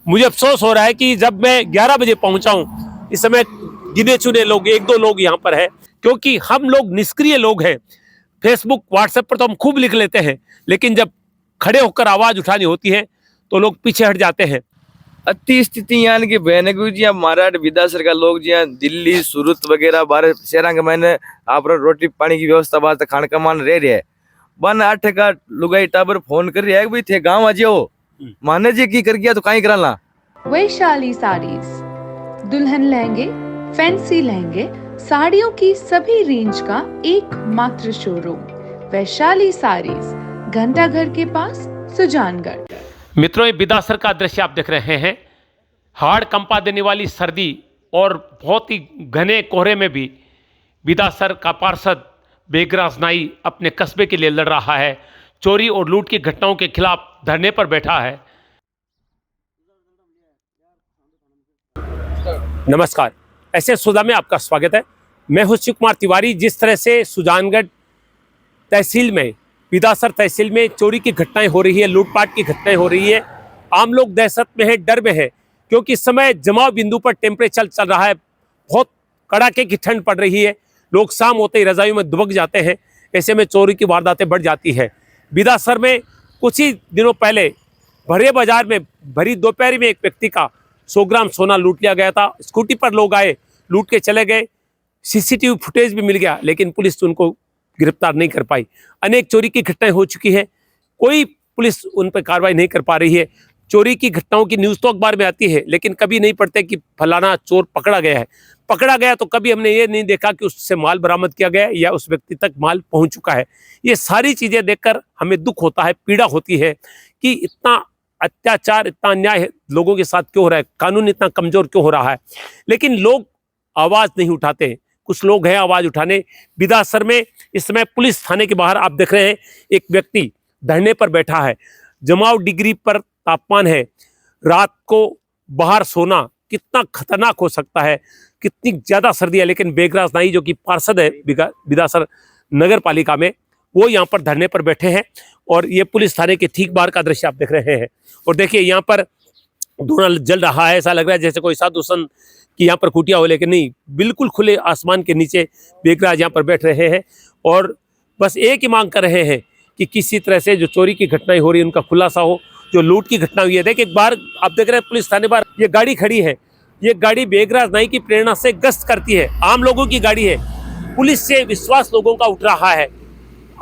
मुझे अफसोस हो रहा है कि जब मैं 11 बजे पहुंचा हूं, इस समय गिने चुने लोग, एक दो लोग यहाँ पर है, क्योंकि हम लोग निष्क्रिय लोग हैं। फेसबुक व्हाट्सएप पर तो हम खूब लिख लेते हैं, लेकिन जब खड़े होकर आवाज उठानी होती है तो लोग पीछे हट जाते हैं। अति स्थिति यानी कि भयानक हुई जी। महाराष्ट्र विधासर का लोग जी दिल्ली सूरत वगैरह बाहर शहर के मैंने आप रोटी पानी की व्यवस्था बात खान कमान रह रहे बन 8 का लुगाई टाबर फोन कर रहे भाई थे गाँव आ जाओ माने जी की कर गया तो कहीं कराला। वैशाली साड़ीज, दुल्हन लहंगे, फैंसी लहंगे, साड़ियों की सभी रेंज का एकमात्र शोरूम वैशाली साड़ीज, घंटाघर के पास, सुजानगढ़। मित्रों, ये बिदासर का दृश्य आप देख रहे हैं। हाड़ कंपा देने वाली सर्दी और बहुत ही घने कोहरे में भी बिदासर का पार्षद बेगराज नाई अपने कस्बे के लिए लड़ रहा है। चोरी और लूट की घटनाओं के खिलाफ धरने पर बैठा है। नमस्कार, ऐसे सुधा में आपका स्वागत है। मैं हूं शिव कुमार तिवारी। जिस तरह से सुजानगढ़ तहसील में, बिदासर तहसील में चोरी की घटनाएं हो रही है, लूटपाट की घटनाएं हो रही है, आम लोग दहशत में है, डर में है, क्योंकि इस समय जमाव बिंदु पर टेम्परेचर चल रहा है। बहुत कड़ाके की ठंड पड़ रही है। लोग शाम होते ही रजाइयों में दुबक जाते हैं। ऐसे में चोरी की वारदातें बढ़ जाती है। बिदासर में कुछ ही दिनों पहले भरे बाजार में भरी दोपहरी में एक व्यक्ति का 100 ग्राम सोना लूट लिया गया था। स्कूटी पर लोग आए, लूट के चले गए। सीसीटीवी फुटेज भी मिल गया, लेकिन पुलिस उनको गिरफ्तार नहीं कर पाई। अनेक चोरी की घटनाएं हो चुकी है, कोई पुलिस उन पर कार्रवाई नहीं कर पा रही है। चोरी की घटनाओं की न्यूज़ तो अखबार में आती है, लेकिन कभी नहीं पढ़ते कि फलाना चोर पकड़ा गया है। पकड़ा गया तो कभी हमने ये नहीं देखा कि उससे माल बरामद किया गया या उस व्यक्ति तक माल पहुंच चुका है। ये सारी चीज़ें देखकर हमें दुख होता है, पीड़ा होती है कि इतना अत्याचार, इतना अन्याय लोगों के साथ क्यों हो रहा है, कानून इतना कमजोर क्यों हो रहा है। लेकिन लोग आवाज़ नहीं उठाते। कुछ लोग हैं आवाज़ उठाने। बिदासर में इस समय पुलिस थाने के बाहर आप देख रहे हैं, एक व्यक्ति धरने पर बैठा है। जमाव डिग्री पर तापमान है। रात को बाहर सोना कितना खतरनाक हो सकता है, कितनी ज़्यादा सर्दी है। लेकिन बेगराज नाई जो कि पार्षद है बिदासर नगर पालिका में, वो यहाँ पर धरने पर बैठे हैं। और ये पुलिस थाने के ठीक बाहर का दृश्य आप देख रहे हैं। और देखिए यहाँ पर धुआं जल रहा है। ऐसा लग रहा है जैसे कोई साधु संत की यहाँ पर कुटिया हो, लेकिन नहीं, बिल्कुल खुले आसमान के नीचे बेगराज यहाँ पर बैठ रहे हैं और बस एक ही मांग कर रहे हैं कि किसी तरह से जो चोरी की घटनाएं हो रही है उनका खुलासा हो, जो लूट की घटना हुई है। देखिए एक बार आप देख रहे हैं पुलिस थाने बाहर ये गाड़ी खड़ी है। ये गाड़ी बेगराज नाई की प्रेरणा से गश्त करती है। आम लोगों की गाड़ी है। पुलिस से विश्वास लोगों का उठ रहा है।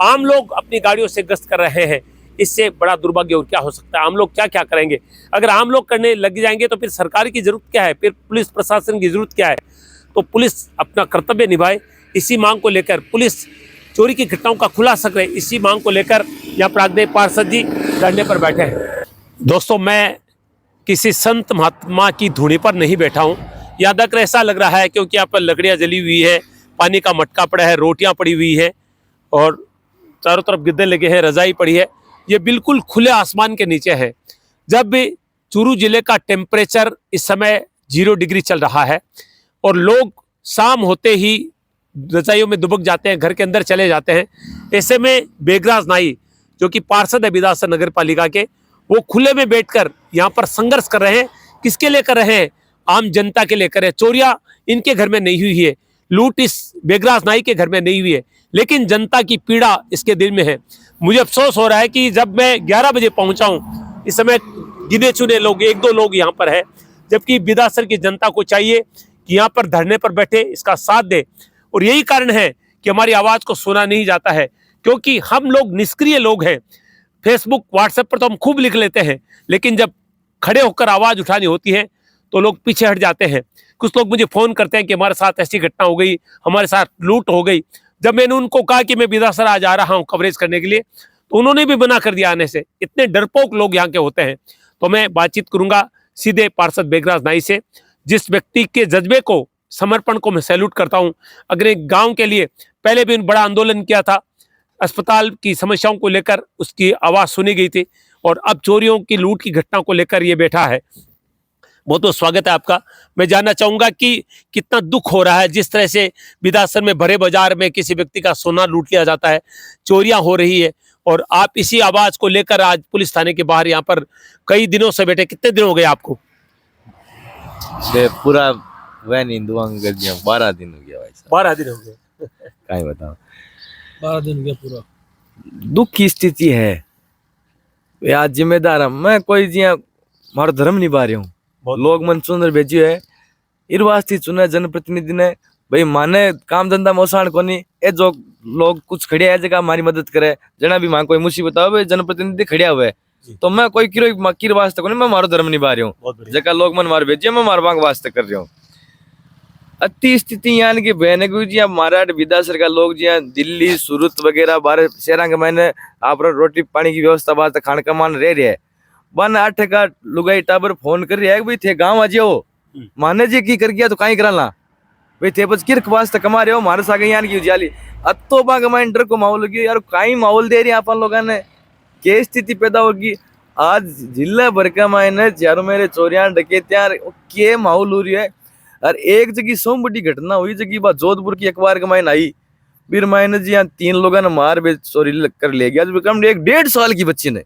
आम लोग अपनी गाड़ियों से गश्त कर रहे हैं। इससे बड़ा दुर्भाग्य और क्या हो सकता है। आम लोग क्या क्या करेंगे। अगर आम लोग करने लग जाएंगे तो फिर सरकार की जरूरत क्या है, फिर पुलिस प्रशासन की जरूरत क्या है। तो पुलिस अपना कर्तव्य निभाए। इसी मांग को लेकर पुलिस चोरी की घटनाओं का खुलासा करे, इसी मांग को लेकर यहाँ प्रागदेव पार्षद जी धरने पर बैठे हैं। दोस्तों, मैं किसी संत महात्मा की धुनी पर नहीं बैठा हूँ। यहाँ तक ऐसा लग रहा है क्योंकि यहाँ पर लकड़ियाँ जली हुई है, पानी का मटका पड़ा है, रोटियाँ पड़ी हुई है और चारों तरफ गिद्दे लगे हैं, रजाई पड़ी है। ये बिल्कुल खुले आसमान के नीचे है। जब भी चूरू जिले का टेम्परेचर इस समय 0 डिग्री चल रहा है और लोग शाम होते ही रजाइयों में दुबक जाते हैं, घर के अंदर चले जाते हैं। ऐसे में बेगराज नाई जो कि पार्षद है बिदासर नगर पालिका के, वो खुले में बैठकर यहाँ पर संघर्ष कर रहे हैं। किसके लिए कर रहे हैं? आम जनता के लिए कर रहे हैं। चोरियाँ इनके घर में नहीं हुई है, लूट इस बेगराज नाई के घर में नहीं हुई है, लेकिन जनता की पीड़ा इसके दिल में है। मुझे अफसोस हो रहा है कि जब मैं 11 बजे पहुंचा हूं, इस समय गिने चुने लोग, एक दो लोग यहाँ पर है, जबकि बिदासर की जनता को चाहिए कि यहाँ पर धरने पर बैठे, इसका साथ दे। और यही कारण है कि हमारी आवाज़ को सुना नहीं जाता है, क्योंकि हम लोग निष्क्रिय लोग हैं। फेसबुक व्हाट्सएप पर तो हम खूब लिख लेते हैं, लेकिन जब खड़े होकर आवाज़ उठानी होती है तो लोग पीछे हट जाते हैं। कुछ लोग मुझे फ़ोन करते हैं कि हमारे साथ ऐसी घटना हो गई, हमारे साथ लूट हो गई। जब मैंने उनको कहा कि मैं बिदासर आज आ रहा हूं कवरेज करने के लिए, तो उन्होंने भी मना कर दिया आने से। इतने डरपोक लोग यहाँ के होते हैं। तो मैं बातचीत करूंगा सीधे पार्षद बेगराज नाई से, जिस व्यक्ति के जज्बे को, समर्पण को मैं सैल्यूट करता हूं। अगर एक गांव के लिए पहले भी बड़ा आंदोलन किया था, अस्पताल की समस्याओं को लेकर उसकी आवाज़ सुनी गई थी, और अब चोरियों की, लूट की घटना को लेकर ये बैठा है। बहुत बहुत स्वागत है आपका। मैं जानना चाहूँगा कि कितना दुख हो रहा है जिस तरह से बिदासर में भरे बाजार में किसी व्यक्ति का सोना लूट लिया जाता है, चोरियां हो रही है, और आप इसी आवाज़ को लेकर आज पुलिस थाने के बाहर यहाँ पर कई दिनों से बैठे। कितने दिन हो गए आपको? बे पूरा वैन हिंदुआं कर दिया 12 दिन हो गया भाई साहब 12 दिन हो गए। काई बताओ 12 दिन हो गया पूरा। दुख की स्थिति है यार जिम्मेदार हम मैं कोई जिया मारो धर्म निभा रही हूँ बहुत- लोग मन सुंदर भेजियो है इरवास्ती चुने जनप्रतिनिधि ने भाई माने काम धंधा मोसाण कोनी ए जो लोग कुछ खड़िया है जगह हमारी मदद करे जना भी मां कोई मुसीबत आवे जनप्रतिनिधि खड़िया हुए जी। तो मैं कोई किर वास्ते कोनी मैं मारो धर्म निभा रही हूँ बहुत बढ़िया। जगह लोग मन मार भेजिए मैं मार बांग वास्ते कर रही हूँ अति स्थिति यानी कि बहने जी महाराष्ट्र विदासर का लोग जी दिल्ली सूरत वगैरह बाहर शहर के मैंने आप रोटी पानी की व्यवस्था वास्ते खान कमान रह रहे बन 8 का लुगाई टाबर फोन कर रही है भाई थे गाँव आ जाओ माने जी की कर गया तो कहीं कराला भाई थे बस किरक वास्ते कमा रहे हो मारे सागे यान की उजाली अतो बाग माइन डर को माहौल होगी यार कहीं माहौल दे रही है अपन लोगों ने क्या स्थिति पैदा होगी आज जिला भर का मायने चारों मेरे चोरियां डकैतियां के माहौल हो रही है और एक जगह सौ बड़ी घटना हुई जगह बात जोधपुर की अखबार के मायने आई फिर मायने जी यहाँ 3 लोगों ने मार बे चोरी कर ले गया जो कम 1.5 साल की बच्ची ने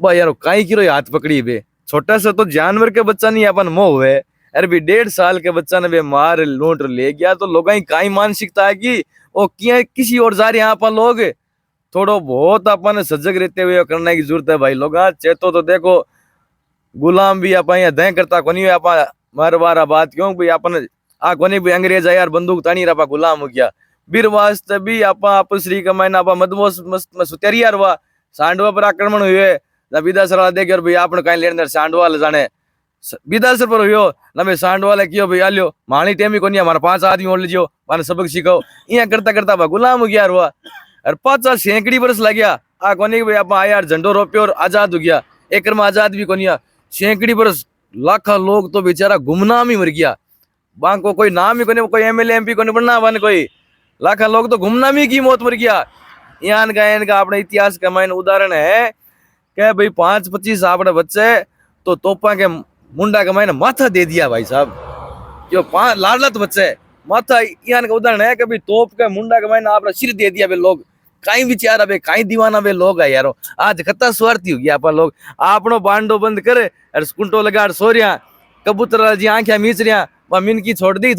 भाई यार काई की हाथ पकड़ी बे छोटा सा तो जानवर के बच्चा नहीं अपन मोह हुए अरे भी 1.5 साल के बच्चा ने बे मार लूट ले गया तो लोग काई मानसिकता है कि वो किया किसी और जा रहे हैं अपन लोग थोड़ो बहुत अपन सजग रहते हुए करने की जरूरत है भाई लोग चेतो तो देखो गुलाम भी अपन यहाँ दह करता कोनी आप मार बार बात क्यों भाई अपन आ कोनी भी अंग्रेज है यार बंदूक तानी रहा गुलाम हो गया बीर वास्ते भी आप श्री का महीना आप मदमोस मस्त सुतेरिया रवा सांडवा पर आक्रमण हुए विदासर देख भाई आपने कहीं लेने सांडवा ले जाने विदासर पर हुयो ना भाई सांडवा ले कियो भाई आलियो मानी टेम ही कोनी हमारा 5 आदमी और लीजियो माने सबक सीखो यहाँ करता करता भाई गुलाम हो गया रुआ और 50 सैकड़ी बरस लग गया आ कोनी भाई आप यार झंडो रोप्यो और आजाद हो गया एक में आजाद भी कोनी सैकड़ी बरस लाखा लोग तो बेचारा गुमनाम ही मर गया बांग को कोई नाम ही कोनी कोई एमएलए एमपी कोनी बनना बन कोई लाखा लोग तो गुमनामी की मौत मर गया यहाँ का अपने इतिहास का मायने उदाहरण है क्या भाई 5-25 आपने बच्चे तो तोपा के मुंडा का मायने माथा दे दिया भाई साहब जो 5 लाडलत बच्चे माथा यहाँ का उदाहरण है कि भाई तोप के मुंडा का मायने आपने सिर दे दिया भाई लोग कहीं विचारा भाई कहीं दीवाना भाई लोग है यारो आज कत्ता स्वार्थी हो गया अपन लोग आपनो बांडो बंद करे और स्कुंटो लगा सो रिया कबूतर जी आंखें मीच रिया वह मिनकी छोड़ दी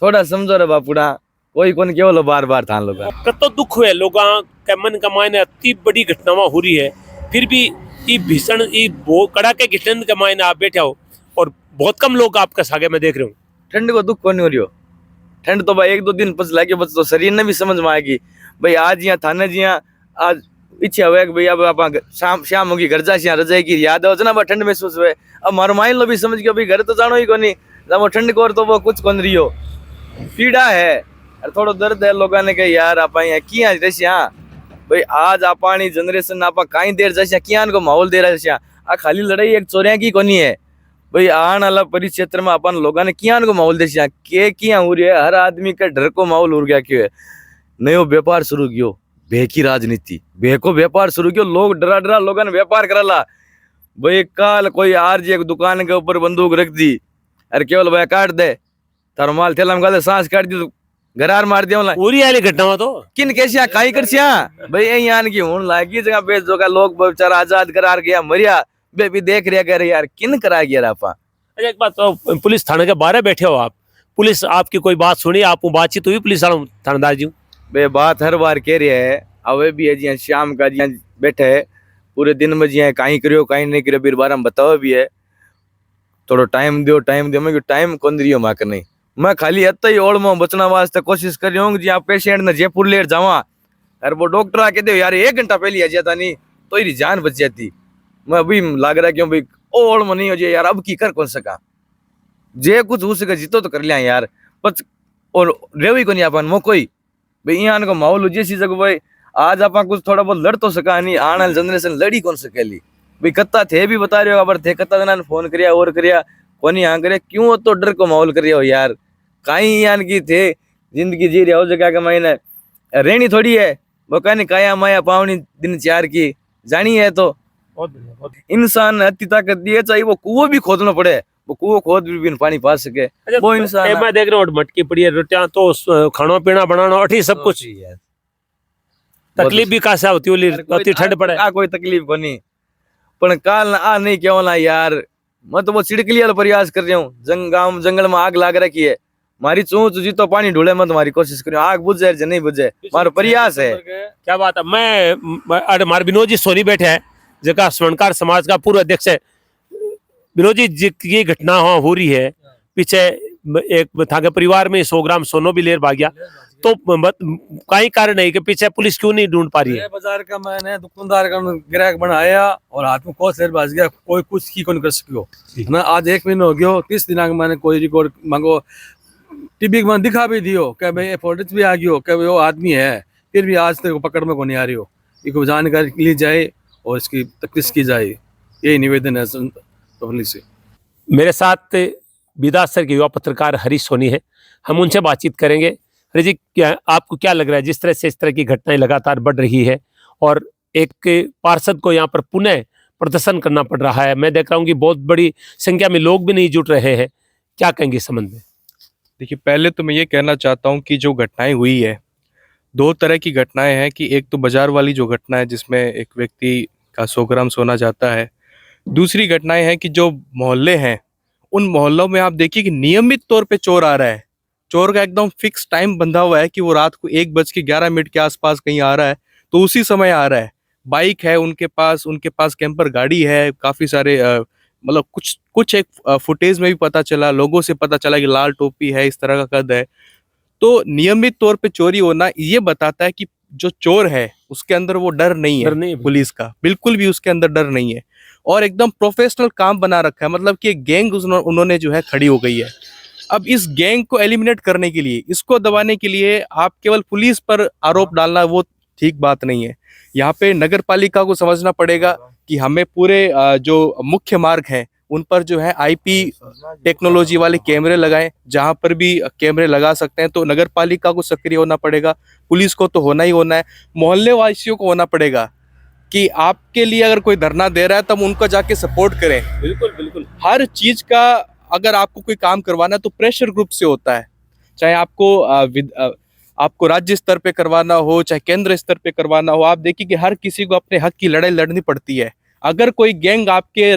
थोड़ा समझो रे बापूड़ा कोई कौन केवल बार बार थान लोग कतो दुख हुए लोगों के मन का मायने अति बड़ी घटनावां हो रही है फिर भी ये भीषण ये कड़ाके की ठंड के मायने आप बैठे हो और बहुत कम लोग आपका सागे में देख रहे हूँ ठंड को दुख कौन हो रही हो ठंड तो भाई 1-2 दिन पस लगे बस तो शरीर ने भी समझ में आएगी भाई आज यहाँ थाने जी आज इच्छा हुआ कि भाई अब आप शाम होगी घर जा रजाई की याद हो ना ठंड महसूस हुए अब मारो माइन लो भी समझ गया भाई घर तो जानो ही कोनी वो ठंड को तो वो कुछ कौन रही हो पीड़ा है और थोड़ा दर्द है लोगों ने कहा यार आप किया रशिया भाई आज आपानी जनरेशन आप कहीं देर जैसे किया को माहौल दे रहा आ खाली लड़ाई एक चोरिया की कोनी है भाई आने वाला परिक्षेत्र में अपन लोगों ने किया को माहौल दे के किया हो रही है हर आदमी का डर को माहौल उड़ गया क्यों है नयो व्यापार शुरू कियो भे की राजनीति भे को व्यापार शुरू कियो लोग डरा डरा लोगों ने व्यापार कराला भाई काल कोई आरजी एक दुकान के ऊपर बंदूक रख दी अरे केवल भाई काट दे थारो माल थैला में सांस काट दी तो गरार मार दिया पूरी वाली घटनावां तो किन कैसिया काई करसिया भाई यहाँ की हूं लागी जगह बेच जो का लोग बेचारा आजाद करार गया मरिया बे भी देख रिया कर यार किन करा गया आपा अच्छा एक बात तो पुलिस थाने के बाहर बैठे हो आप पुलिस आपकी कोई बात सुनी आप बातचीत हुई पुलिस थानेदार जी बे बात हर बार कह रही है अवे भी है जी शाम का जी बैठे है पूरे दिन में जी कहीं करियो कहीं नहीं करियो बीर बार बताओ भी है थोड़ा टाइम दो मैं टाइम कौन दियो माकर नहीं मैं खाली अत ही ओढ़ में बचना वास्ते कोशिश कर रही हूँ जी आप पेशेंट ने जयपुर लेट जावा अरे वो डॉक्टर आके दे यार 1 घंटा पहले आ जाता नहीं तो ये जान बच जाती मैं अभी लाग रहा क्यों भाई ओढ़ में नहीं हो जाए यार अब की कर कौन सका जे कुछ हो सके जीतो तो कर लिया यार बस और रेवी को नहीं अपन मो कोई भाई यहाँ को माहौल जैसी जगह भाई आज आप कुछ थोड़ा बहुत लड़ तो सका नहीं आने वाली जनरेशन लड़ी कौन सकेली भाई कत्ता थे भी बता रहे हो अगर थे कत्ता जना फोन करिया और करिया कोनी यहाँ करे क्यों तो डर को माहौल कर रहे हो यार कहीं यहाँ की थे जिंदगी जी रहे हो जगह का महीने रहनी थोड़ी है वो कहनी काया माया पावनी दिन 4 की जानी है तो इंसान ने अति ताकत दी है चाहे वो कुओं भी खोदना पड़े वो कुओं खोद भी पानी पा सके वो इंसान मैं देख रहा हूँ मटकी पड़ी है रोटियां तो खाना पीना बनाना अठी सब कुछ तकलीफ भी कासा होती है ठंड पड़े कोई तकलीफ को नहीं पण काल आ नहीं केवला यार मैं तो वो छिड़कली वाला प्रयास कर रहा हूँ। गाँव जंगल में आग लाग रखी है, मारी चूच जीतो पानी ढूंढे, मैं तुम्हारी कोशिश करूँ, आग बुझ जाए नहीं बुझे, मारो प्रयास है। क्या बात है। हमारे विनोद जी सोनी बैठे हैं, जगह स्वर्णकार समाज का पूर्व अध्यक्ष है। विनोद जी, ये घटना हो रही है, पीछे एक था के परिवार में 100 ग्राम सोनो भी लेर भाग गया, तो कई कारण है कि पीछे पुलिस क्यों नहीं ढूंढ पा रही है? बाजार का मैंने दुकानदार का ग्राहक बनाया और हाथ में कोस लेर बाज गया, कोई कुछ की कौन कर सकियो ना। आज 1 महीना हो गयो, 30 दिनांक मैंने कोई रिकॉर्ड मांगो, टीवी में दिखा भी दियो कि भाई फोटो भी आ गयो कि वो आदमी है, फिर भी आज तक पकड़ में को नहीं आ रही हो। इसको जानकारी ली जाए और इसकी तफ्तीश की जाए, यही निवेदन है पब्लिक से। मेरे साथ बिदासर के युवा पत्रकार हरीश सोनी है, हम उनसे बातचीत करेंगे। हरीश जी, आपको क्या लग रहा है, जिस तरह से इस तरह की घटनाएं लगातार बढ़ रही है और एक पार्षद को यहाँ पर पुनः प्रदर्शन करना पड़ रहा है, मैं देख रहा हूँ कि बहुत बड़ी संख्या में लोग भी नहीं जुट रहे हैं, क्या कहेंगे इस संबंध में? देखिए, पहले तो मैं ये कहना चाहता हूँ कि जो घटनाएं हुई है, 2 तरह की घटनाएं हैं कि एक तो बाजार वाली जो घटना है जिसमें एक व्यक्ति का 100 ग्राम सोना जाता है। दूसरी घटनाएं हैं कि जो मोहल्ले हैं, उन मोहल्लों में आप देखिए कि नियमित तौर पे चोर आ रहा है। चोर का एकदम फिक्स टाइम बंधा हुआ है कि वो रात को 1:11 के आसपास कहीं आ रहा है तो उसी समय आ रहा है। बाइक है उनके पास कैंपर गाड़ी है, काफ़ी सारे मतलब कुछ एक फुटेज में भी पता चला, लोगों से पता चला कि लाल टोपी है, इस तरह का कद है। तो नियमित तौर पे चोरी होना ये बताता है कि जो चोर है उसके अंदर वो डर नहीं है, पुलिस का बिल्कुल भी उसके अंदर डर नहीं है और एकदम प्रोफेशनल काम बना रखा है। मतलब कि एक गैंग उन्होंने जो है खड़ी हो गई है। अब इस गैंग को एलिमिनेट करने के लिए, इसको दबाने के लिए आप केवल पुलिस पर आरोप डालना वो ठीक बात नहीं है। यहाँ पे नगर पालिका को समझना पड़ेगा कि हमें पूरे जो मुख्य मार्ग हैं उन पर जो है आईपी टेक्नोलॉजी वाले कैमरे लगाएं, जहां पर भी कैमरे लगा सकते हैं। तो नगर पालिका को सक्रिय होना पड़ेगा, पुलिस को तो होना ही होना है, मोहल्ले वासियों को होना पड़ेगा कि आपके लिए अगर कोई धरना दे रहा है तब उनको जाके सपोर्ट करें। बिल्कुल बिल्कुल। हर चीज का अगर आपको कोई काम करवाना है तो प्रेशर ग्रुप से होता है, चाहे आपको राज्य स्तर पे करवाना हो चाहे केंद्र स्तर पे करवाना हो। आप देखिए कि हर किसी को अपने हक की लड़ाई लड़नी पड़ती है। अगर कोई गैंग आपके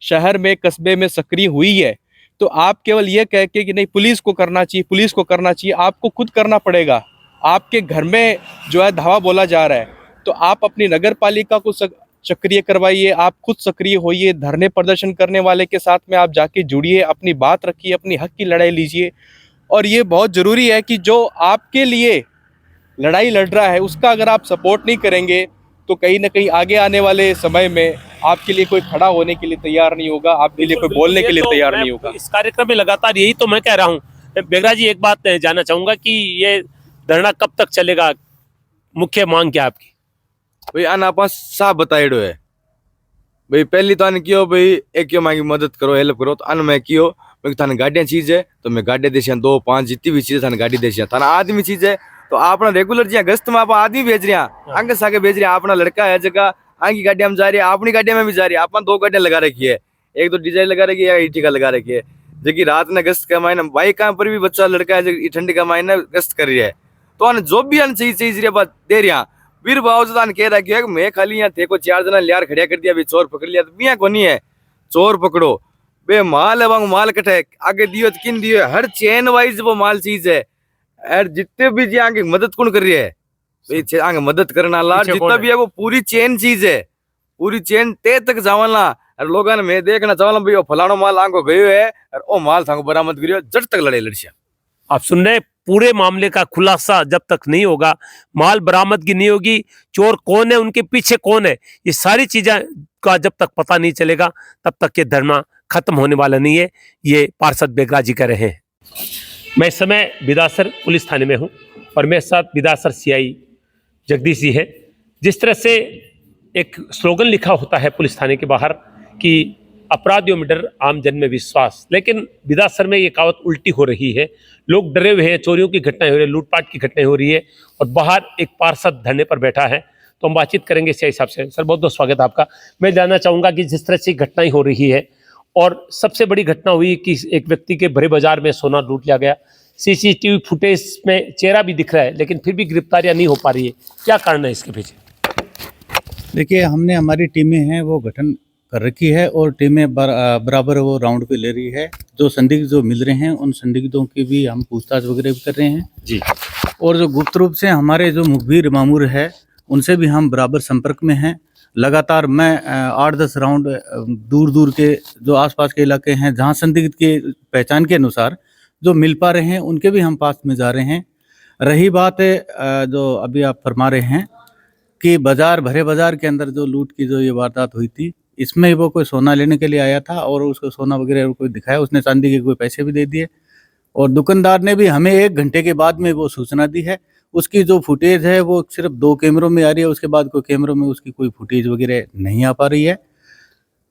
शहर में कस्बे में सक्रिय हुई है तो आप केवल ये कह के कि नहीं पुलिस को करना चाहिए, आपको खुद करना पड़ेगा। आपके घर में जो है धावा बोला जा रहा है तो आप अपनी नगर पालिका को सक्रिय करवाइए, आप खुद सक्रिय होइए, धरने प्रदर्शन करने वाले के साथ में आप जाके जुड़िए, अपनी बात रखिए, अपनी हक की लड़ाई लीजिए। और ये बहुत ज़रूरी है कि जो आपके लिए लड़ाई लड़ रहा है उसका अगर आप सपोर्ट नहीं करेंगे तो कहीं ना कहीं आगे आने वाले समय में आपके लिए कोई खड़ा होने के लिए तैयार नहीं होगा, आपके लिए कोई बोलने के लिए तैयार नहीं होगा। इस कार्यक्रम में लगातार यही तो मैं कह रहा हूँ। बेगरा जी, एक बात जानना चाहूंगा कि ये धरना कब तक चलेगा, मुख्य मांग क्या आपकी? भाई आना आप साफ बताइडो है भाई, पहली तो आने क्यों भाई एक क्यों मांगी मदद करो, हेल्प करो, तो अन मैं क्यों मैं थाने गाड़ियां चीज है तो मैं गाड़ी देशिया 2 5 जितनी भी चीज थाने गाड़ी देशिया, थाना आदमी चीज है तो आपना रेगुलर जिया गश्त में आप आदमी भेज रहे हैं, आगे सागे भेज रहे हैं, अपना लड़का है जगह आगे गाड़िया में जा रही है, अपनी गाड़िया में भी जा रही है। अपन 2 गाड़ियां लगा रखी है, एक तो डिजाइन लगा रखी है, एक ईटी का लगा रखी है, जबकि रात में गश्त का महीना बाइक कहाँ पर भी बच्चा लड़का है ठंडी का महीना गश्त कर रही है, तो आने जो भी आने चाहिए दे रही है। फिर बावजूद कह रहा है मैं खाली यहाँ थे को 4 जना लियार खड़िया कर दिया, चोर पकड़ लिया, तो मियाँ को नहीं है चोर पकड़ो बे, माल है वहां माल कटे आगे दियो तो किन दियो, हर चेन वाइज वो माल चीज है। और जितने भी जी आगे मदद कौन कर रही है भाई, आगे मदद करना लार जितना भी है वो पूरी चेन चीज है, पूरी चेन ते तक जावला। और लोगों ने मैं देखना चावला भाई वो फलानो माल आंको गयो है और वो माल थाको बरामद करियो, जट तक लड़ाई लड़सिया। आप सुन रहे, पूरे मामले का खुलासा जब तक नहीं होगा, माल बरामदगी नहीं होगी, चोर कौन है, उनके पीछे कौन है, ये सारी चीजें का जब तक पता नहीं चलेगा तब तक ये धरना खत्म होने वाला नहीं है, ये पार्षद बेगरा जी कह रहे हैं। मैं इस समय बिदासर पुलिस थाने में हूँ और मेरे साथ बिदासर सीआई जगदीश जी है। जिस तरह से एक स्लोगन लिखा होता है पुलिस थाने के बाहर कि अपराधियों में डर, आम जन में विश्वास, लेकिन बिदासर में ये कहावत उल्टी हो रही है। लोग डरे हुए हैं, चोरियों की घटनाएं हो रही है, लूटपाट की घटनाएं हो रही है और बाहर एक पार्षद धरने पर बैठा है। तो हम बातचीत करेंगे सीआई साहब से। सर, बहुत बहुत स्वागत है आपका। मैं जानना चाहूँगा कि जिस तरह से घटनाएं हो रही है और सबसे बड़ी घटना हुई कि एक व्यक्ति के भरे बाजार में सोना लूट लिया गया, सीसीटीवी फुटेज में चेहरा भी दिख रहा है लेकिन फिर भी गिरफ्तारियां नहीं हो पा रही है, क्या कारण है इसके पीछे? देखिए, हमने हमारी टीमें हैं वो गठन कर रखी है और टीमें बराबर वो राउंड पे ले रही है। जो संदिग्ध जो मिल रहे हैं उन संदिग्धों की भी हम पूछताछ वगैरह भी कर रहे हैं जी। और जो गुप्त रूप से हमारे जो मुखबिर मामूर है उनसे भी हम बराबर संपर्क में हैं। लगातार मैं 8-10 राउंड दूर दूर के जो आसपास के इलाके हैं जहां संदिग्ध के पहचान के अनुसार जो मिल पा रहे हैं उनके भी हम पास में जा रहे हैं। रही बात जो अभी आप फरमा रहे हैं कि भरे बाजार के अंदर जो लूट की जो ये वारदात हुई थी, इसमें वो कोई सोना लेने के लिए आया था और उसको सोना वगैरह कोई दिखाया, उसने चांदी के कोई पैसे भी दे दिए और दुकानदार ने भी हमें 1 घंटे के बाद में वो सूचना दी है। उसकी जो फुटेज है वो सिर्फ 2 कैमरों में आ रही है, उसके बाद कोई कैमरों में उसकी कोई फुटेज वगैरह नहीं आ पा रही है।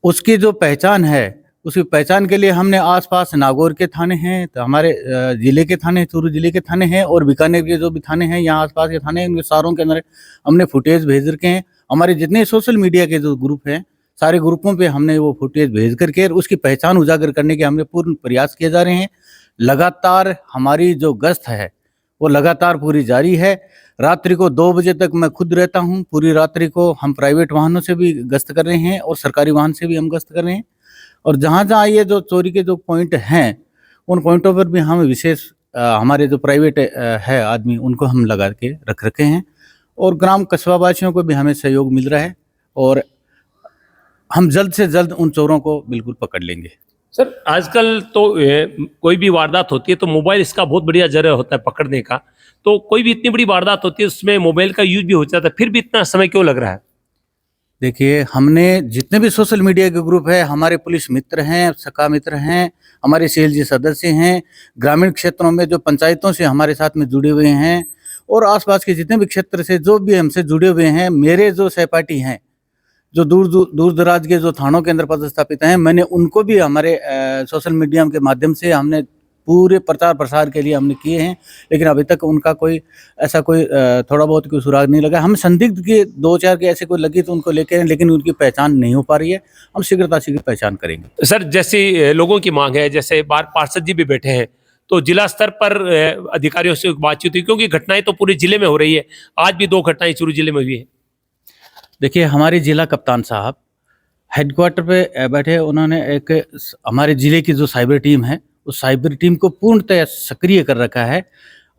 उसकी जो पहचान है, उसकी पहचान के लिए हमने आसपास नागौर के थाने हैं, तो हमारे जिले के थाने, चूरू जिले के थाने हैं और बीकानेर के जो भी थाने हैं, यहाँ आसपास के थाने हैं, इनके सारों के अंदर हमने फुटेज भेज रखे हैं। हमारे जितने सोशल मीडिया के जो ग्रुप हैं, सारे ग्रुपों पे हमने वो फुटेज भेज करके उसकी पहचान उजागर करने के हमने पूर्ण प्रयास किए जा रहे हैं। लगातार हमारी जो गश्त है वो लगातार पूरी जारी है। रात्रि को 2 बजे तक मैं खुद रहता हूँ, पूरी रात्रि को हम प्राइवेट वाहनों से भी गश्त कर रहे हैं और सरकारी वाहन से भी हम गश्त कर रहे हैं और जहाँ जहाँ ये जो चोरी के जो पॉइंट हैं उन पॉइंटों पर भी हम विशेष हमारे जो प्राइवेट है आदमी उनको हम लगा के रख रखे हैं और ग्राम कस्बावासियों को भी हमें सहयोग मिल रहा है और हम जल्द से जल्द उन चोरों को बिल्कुल पकड़ लेंगे। सर आजकल तो कोई भी वारदात होती है तो मोबाइल इसका बहुत बढ़िया जरिया होता है पकड़ने का, तो कोई भी इतनी बड़ी वारदात होती है उसमें मोबाइल का यूज भी हो जाता है, फिर भी इतना समय क्यों लग रहा है? देखिए, हमने जितने भी सोशल मीडिया के ग्रुप है, हमारे पुलिस मित्र हैं, सखा मित्र हैं, हमारे सीएलजी सदस्य हैं, ग्रामीण क्षेत्रों में जो पंचायतों से हमारे साथ में जुड़े हुए हैं और आसपास के जितने भी क्षेत्र से जो भी हमसे जुड़े हुए हैं, मेरे जो सहपाठी हैं जो दूर दराज के जो थानों के अंदर पदस्थापित हैं, मैंने उनको भी हमारे सोशल मीडिया के माध्यम से हमने पूरे प्रचार प्रसार के लिए हमने किए हैं, लेकिन अभी तक उनका कोई ऐसा कोई थोड़ा बहुत कोई सुराग नहीं लगा। हम संदिग्ध के 2-4 के ऐसे कोई लगी तो उनको लेके, लेकिन उनकी पहचान नहीं हो पा रही है। हम शीघ्र पहचान करेंगे। सर जैसी लोगों की मांग है, जैसे बार पार्षद जी भी बैठे हैं, तो जिला स्तर पर अधिकारियों से बातचीत हुई, क्योंकि घटनाएं तो पूरे जिले में हो रही है। आज भी 2 घटनाएं चूरू जिले में हुई है। देखिए, हमारे जिला कप्तान साहब हेडक्वार्टर पे बैठे, उन्होंने एक हमारे जिले की जो साइबर टीम है उस साइबर टीम को पूर्णतः सक्रिय कर रखा है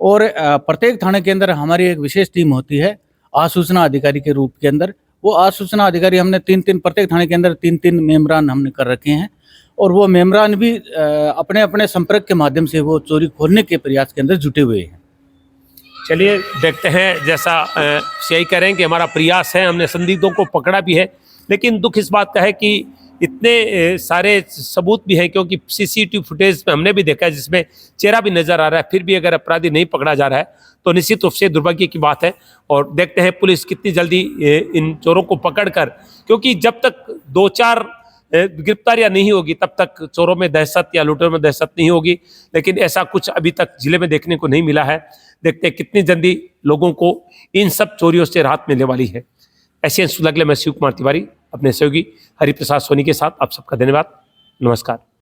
और प्रत्येक थाने के अंदर हमारी एक विशेष टीम होती है आसूचना अधिकारी के रूप के अंदर। वो आसूचना अधिकारी हमने 3-3 प्रत्येक थाने के अंदर 3-3 मेम्बरान हमने कर रखे हैं और वो मेम्बरान भी अपने अपने संपर्क के माध्यम से वो चोरी खोलने के प्रयास के अंदर जुटे हुए हैं। चलिए देखते हैं, जैसा सीआई कह रहे हैं कि हमारा प्रयास है, हमने संदिग्धों को पकड़ा भी है, लेकिन दुख इस बात का है कि इतने सारे सबूत भी हैं, क्योंकि सीसीटीवी फुटेज में हमने भी देखा है जिसमें चेहरा भी नजर आ रहा है, फिर भी अगर अपराधी नहीं पकड़ा जा रहा है तो निश्चित रूप से दुर्भाग्य की बात है। और देखते हैं पुलिस कितनी जल्दी इन चोरों को पकड़कर, क्योंकि जब तक 2-4 गिरफ्तारियां नहीं होगी तब तक चोरों में दहशत या लूटों में दहशत नहीं होगी, लेकिन ऐसा कुछ अभी तक जिले में देखने को नहीं मिला है। देखते हैं कितनी जल्दी लोगों को इन सब चोरियों से राहत मिलने वाली है। एशियन सुलगले में शिव कुमार तिवारी अपने सहयोगी हरिप्रसाद सोनी के साथ आप सबका धन्यवाद। नमस्कार।